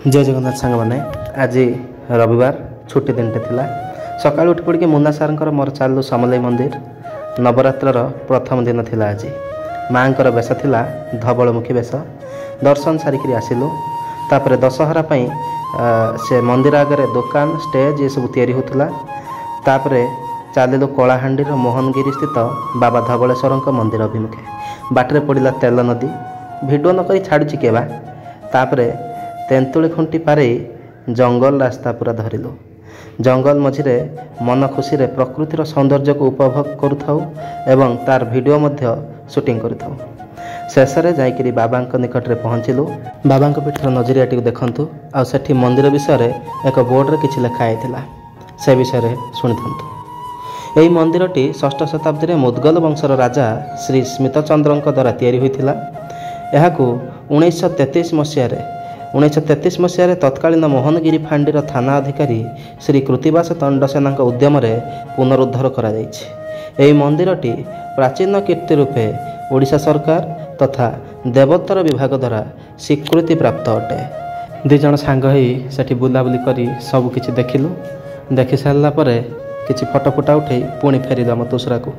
जय जगन्नाथ सांग मैंने आज रविवार छुट्टी दिनटे थिला सकाळु उठी पड़ी मुन्ना सार मोर चालू समलई मंदिर नवरात्र प्रथम दिन थिला आज माँकर बेश थिला धवलमुखी बेश दर्शन सारिक आसिलु तापर दशहरा से मंदिर आगे दुकान स्टेज ये सब तैयारी होता तापर चलू कलाहांडीर मोहनगिरी स्थित बाबा धवलेश्वर मंदिर अभिमुखे बाटर पड़ा तेल नदी भिडियो नक छाड़ी केबा तापर तेंतुली खुंटी पारे जंगल रास्ता पूरा धरिलु जंगल मझिरे मन खुशी रे प्रकृतिर सौंदर्य को उपभोग करुथाउ एवं तार वीडियो मध्य शूटिंग करुथाउ शेष में जाइकरी बाबा निकट में पहुँचलु बाबा पीठर नजरियाटी देखु आ सेठी मंदिर विषय एक बोर्ड रे किछि लिखाई थिला से विषय शुणिथंतु यही मंदिरटी षष्ठ शताब्दी में मुदगल वंशर राजा श्री स्मितचंद्र द्वारा तैयारी होइथिला एहाकू 1933 मसीह तत्कालीन मोहनगिरी फांडीर थाना अधिकारी श्री कृतिवास तंडसेना उद्यम पुनरुद्धार करा जायछि। एही मंदिरटी प्राचीन कीर्ति रूपे ओडिशा सरकार तथा देवोत्तर विभाग द्वारा स्वीकृति प्राप्त अटे। दुई जन सांग होई सेठी बुलाबुली करी सब किछि देखिलु देखि सारला परे किछि फोटो फुटा उठे पुणी फेरिलु आम तुसरा को।